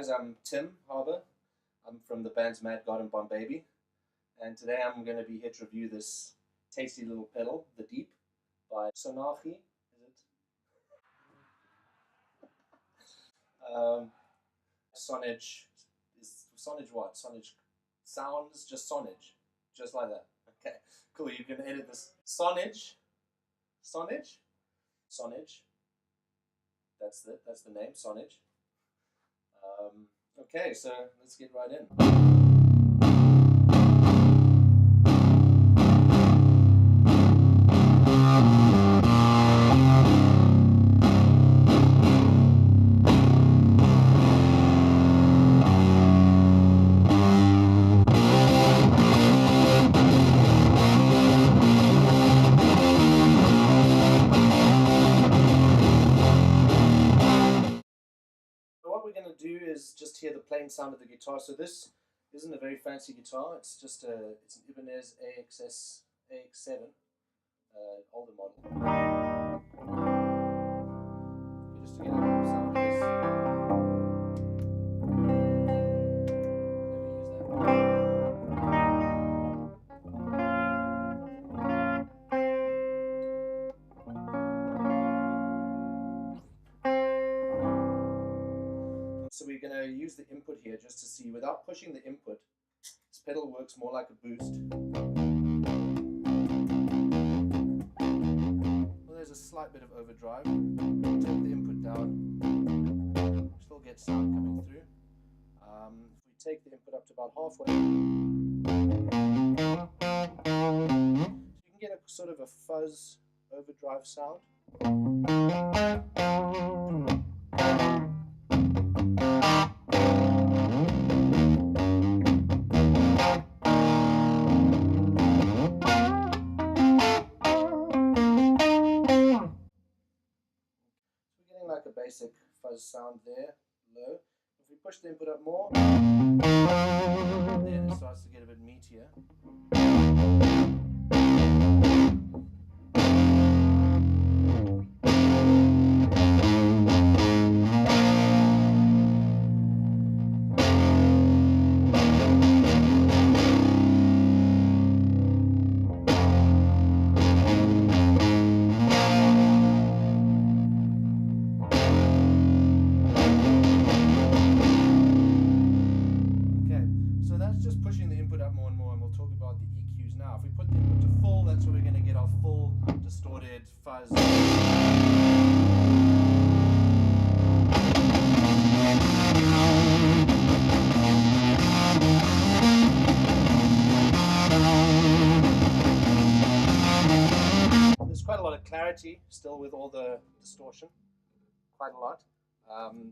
guys, I'm Tim Harbour. I'm from the bands Mad God and Bombaby, and today I'm going to be here to review this tasty little pedal, The Deep, by Sonachi. Is it? Sonage. Is Sonage what? Sonage sounds, just Sonage, just like that. Okay, cool. You can edit this. Sonage. Sonage. Sonage. That's the name, Sonage. Okay, so let's get right in. What we're going to do is just hear the plain sound of the guitar. So this isn't a very fancy guitar. It's just it's an Ibanez AX7, older model. Just to get a sound of this. So we're going to use the input here just to see, without pushing the input, this pedal works more like a boost. Well, there's a slight bit of overdrive. Take the input down, still get sound coming through. If we take the input up to about halfway, so you can get a sort of a fuzz overdrive sound. Like a basic fuzz sound there, low. If we push the input up more, then it starts to get a bit meatier. Just pushing the input up more and more, and we'll talk about the EQs now. If we put the input to full, that's where we're going to get our full distorted fuzz. There's quite a lot of clarity still with all the distortion, quite a lot.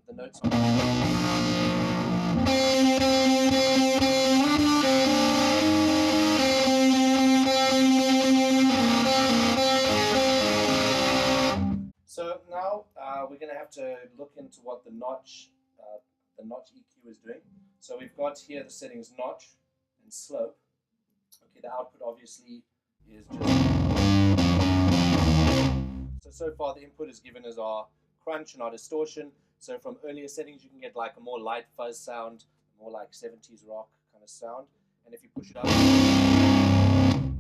The notes are so now we're going to have to look into what the notch EQ is doing. So we've got here the settings notch and slope. Okay, the output obviously is just so far the input is given as our crunch and our distortion. So from earlier settings you can get like a more light fuzz sound, more like 70s rock kind of sound. And if you push it up,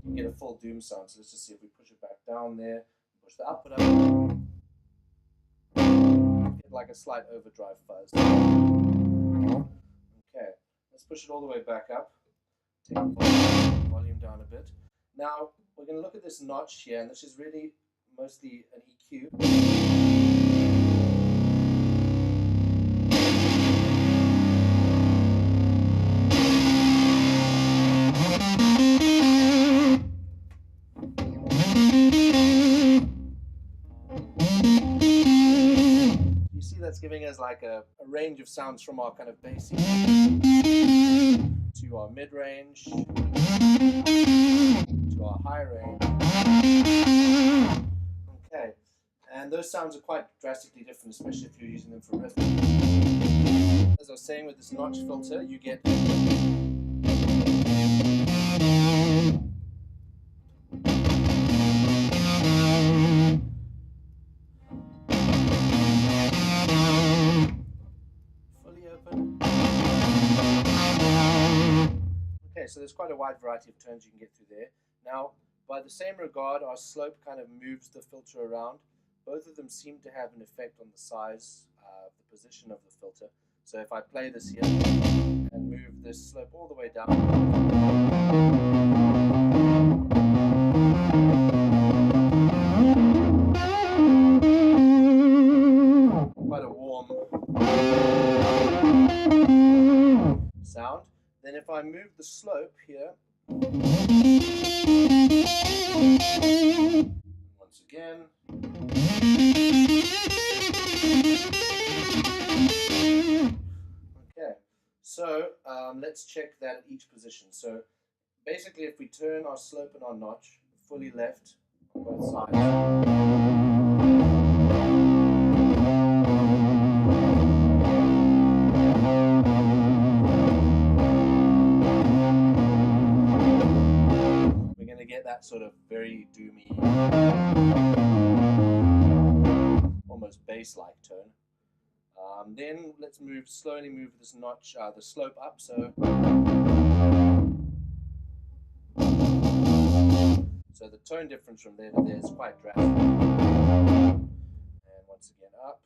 you get a full doom sound. So let's just see if we push it back down there, push the output up, get like a slight overdrive fuzz. Okay, let's push it all the way back up, take the volume down a bit. Now we're going to look at this notch here, and this is really mostly an EQ. That's giving us like a range of sounds from our kind of basic to our mid-range to our high range. Okay, and those sounds are quite drastically different, especially if you're using them for riff. As I was saying, with this notch filter, you get fully open. Okay, so there's quite a wide variety of tones you can get through there. Now, by the same regard, our slope kind of moves the filter around. Both of them seem to have an effect on the size, the position of the filter. So if I play this here and move this slope all the way down, quite a warm sound. Then if I move the slope here, once again, okay, so let's check that at each position. So basically, if we turn our slope and our notch fully left on both sides, we're going to get that sort of very doomy, almost bass-like tone. Then let's slowly move this notch, the slope up. So the tone difference from there to there is quite drastic. And once again up.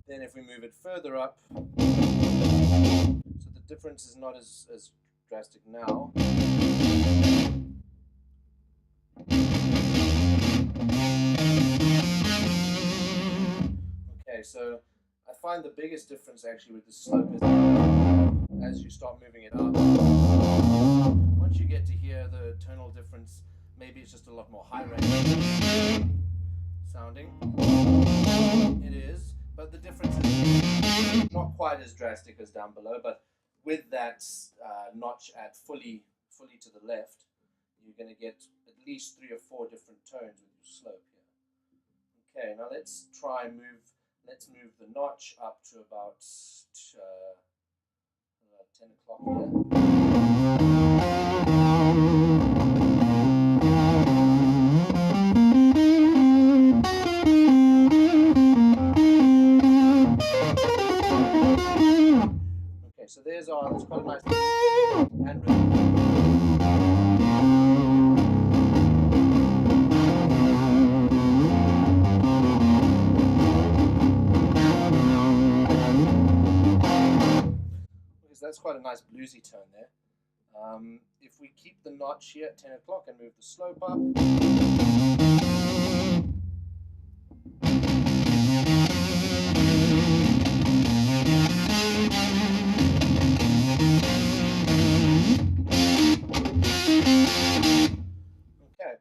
Then if we move it further up, so the difference is not as drastic now. Okay, so I find the biggest difference actually with the slope is as you start moving it up. Once you get to here, the tonal difference, maybe it's just a lot more high range sounding. It is, but the difference is not quite as drastic as down below. But with that notch at fully to the left, you're going to get at least 3 or 4 different tones with your slope here. Okay, now let's let's move the notch up to about 10 o'clock here. Okay, so that's quite a nice hand rhythm. That's quite a nice bluesy tone there. If we keep the notch here at 10 o'clock and move the slope up, okay.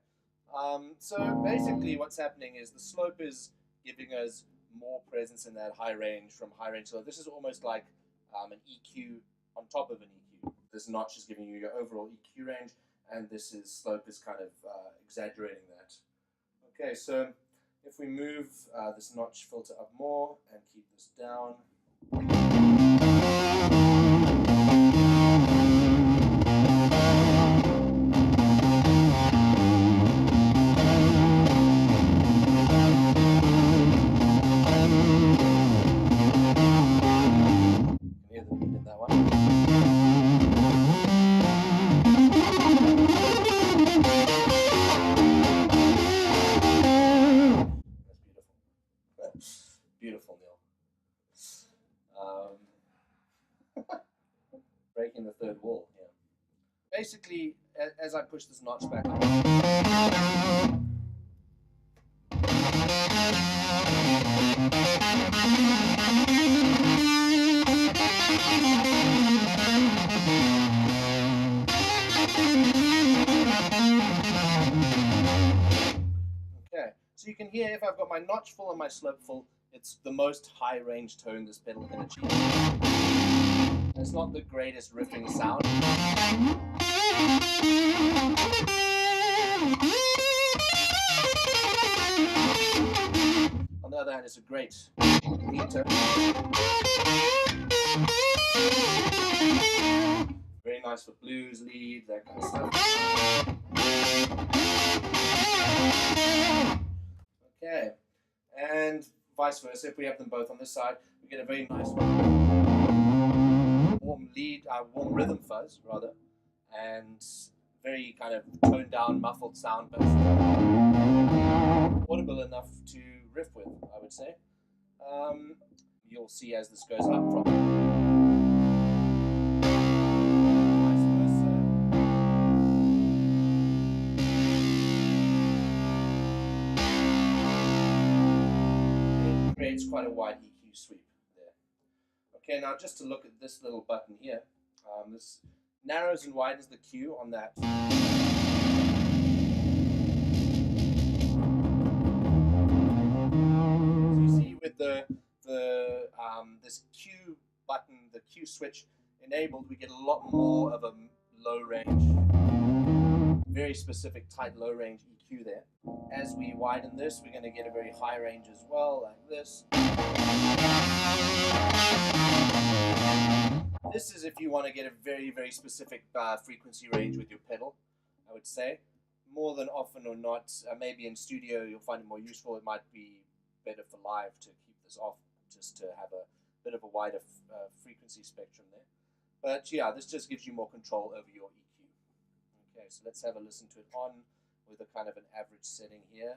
So basically what's happening is the slope is giving us more presence in that high range from high range. So this is almost like an EQ on top of an EQ. This notch is giving you your overall EQ range, and this slope is kind of exaggerating that. Okay, so if we move this notch filter up more and keep this down. Beautiful, Neil. Breaking the third wall here. Basically, as I push this notch back up, okay, so you can hear if I've got my notch full and my slope full, it's the most high range tone this pedal can achieve. It's not the greatest riffing sound. On the other hand, it's a great lead tone. Very nice for blues, lead, that kind of stuff. Okay, and vice versa, if we have them both on this side, we get a very nice one. warm warm rhythm fuzz rather, and very kind of toned down, muffled sound, but audible enough to riff with, I would say. You'll see as this goes up from vice versa. It creates quite a wide EQ sweep there. Okay, now just to look at this little button here, this narrows and widens the Q on that. So you see with this Q button, the Q switch enabled, we get a lot more of a low range, very specific tight low range EQ there. As we widen this, we're going to get a very high range as well, like this. This is if you want to get a very, very specific frequency range with your pedal, I would say. More than often or not, maybe in studio you'll find it more useful. It might be better for live to keep this off, just to have a bit of a wider frequency spectrum there. But yeah, this just gives you more control over your EQ. Okay, so let's have a listen to it on with a kind of an average setting here.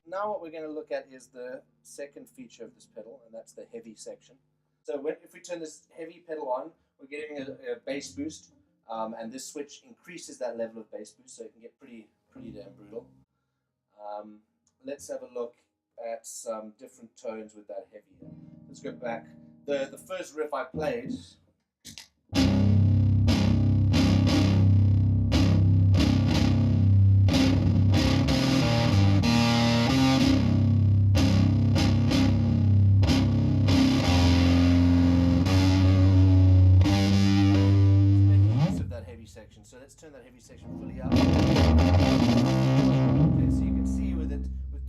Now what we're going to look at is the second feature of this pedal, and that's the heavy section. So if we turn this heavy pedal on, we're getting a bass boost, and this switch increases that level of bass boost, so it can get pretty damn brutal. Let's have a look at some different tones with that heavy. Let's go back. The first riff I played, section. So let's turn that heavy section fully up. Okay, so you can see with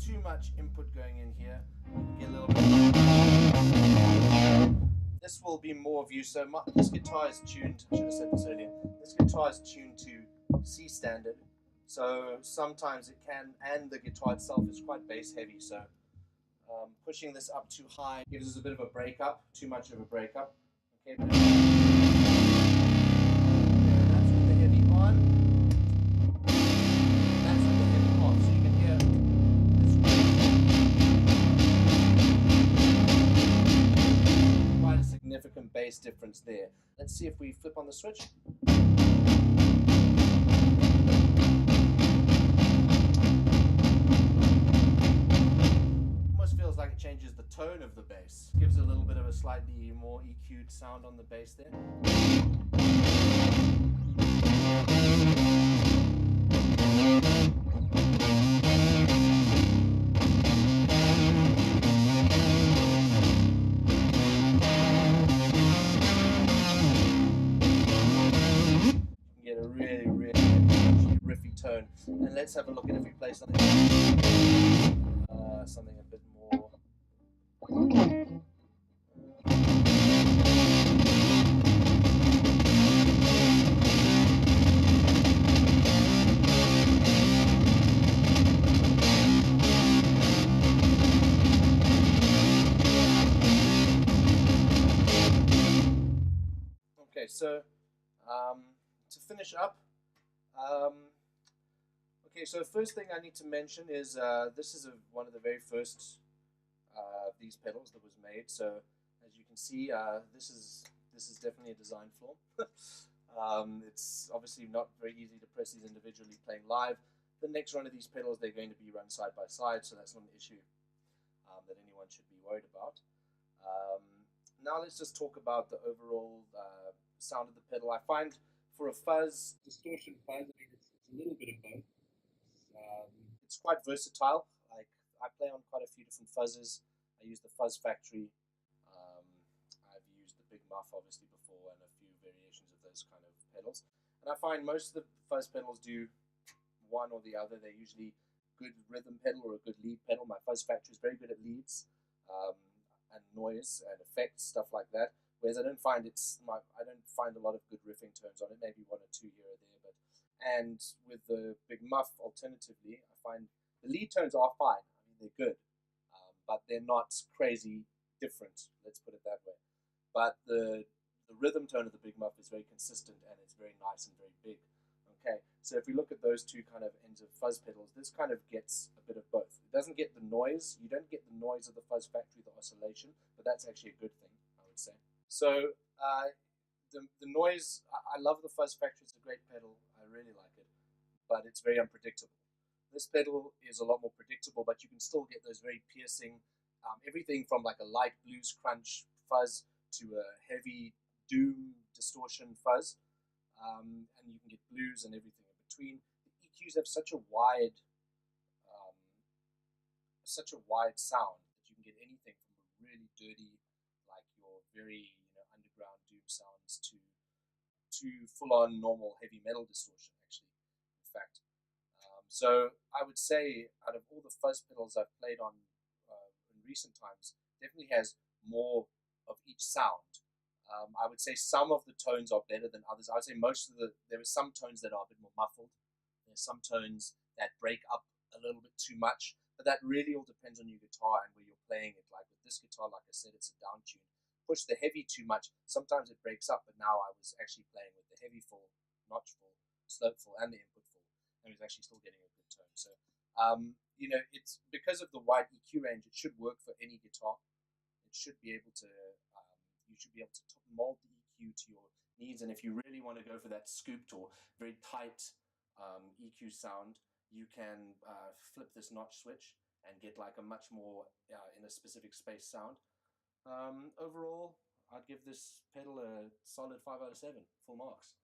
too much input going in here, you can get a little bit. This will be more of use. So this guitar is tuned, I should have said this earlier, this guitar is tuned to C standard. So sometimes it can, and the guitar itself is quite bass heavy. So pushing this up too high gives us a bit of a breakup, too much of a breakup. Okay, but significant bass difference there. Let's see if we flip on the switch. Almost feels like it changes the tone of the bass. Gives a little bit of a slightly more EQ'd sound on the bass there. Tone. And let's have a look at if we play something a bit more. Okay, so to finish up, okay, so first thing I need to mention is this is one of the very first of these pedals that was made. So as you can see, this is definitely a design flaw. It's obviously not very easy to press these individually playing live. The next run of these pedals, they're going to be run side by side, so that's not an issue that anyone should be worried about. Now let's just talk about the overall sound of the pedal. I find for a fuzz, distortion fuzz, I mean, it's a little bit of both. It's quite versatile. Like, I play on quite a few different fuzzes. I use the Fuzz Factory. I've used the Big Muff obviously before, and a few variations of those kind of pedals. And I find most of the fuzz pedals do one or the other. They're usually good rhythm pedal or a good lead pedal. My Fuzz Factory is very good at leads and noise and effects, stuff like that. Whereas I don't find a lot of good riffing tones on it. Maybe one or two here or there, but And with the big muff, alternatively, I find the lead tones are fine. I mean, they're good, but they're not crazy different. Let's put it that way. But the rhythm tone of the big muff is very consistent and it's very nice and very big. Okay, so if we look at those two kind of ends of fuzz pedals, this kind of gets a bit of both. It doesn't get the noise. You don't get the noise of the fuzz factory, the oscillation, but that's actually a good thing, I would say. So the noise, I love the fuzz factory. It's a great pedal. I really like it, but it's very unpredictable. This pedal is a lot more predictable, but you can still get those very piercing, everything from like a light blues crunch fuzz to a heavy doom distortion fuzz, and you can get blues and everything in between. The EQs have um, such a wide sound that you can get anything from a really dirty, like your very underground doom sounds to full on normal heavy metal distortion. Actually, in fact, so I would say out of all the fuzz pedals I've played on in recent times, definitely has more of each sound. I would say some of the tones are better than others. I would say there are some tones that are a bit more muffled. There's some tones that break up a little bit too much, but that really all depends on your guitar and where you're playing it. Like with this guitar, like I said, it's a down tune. Push the heavy too much, sometimes it breaks up, but now I was actually playing with the heavy full, notch full, slope full, and the input full, and was actually still getting a good tone. So, it's because of the wide EQ range, it should work for any guitar. It should be able to, you should be able to mold the EQ to your needs. And if you really want to go for that scooped or very tight EQ sound, you can flip this notch switch and get like a much more in a specific space sound. Overall, I'd give this pedal a solid 5 out of 7, full marks.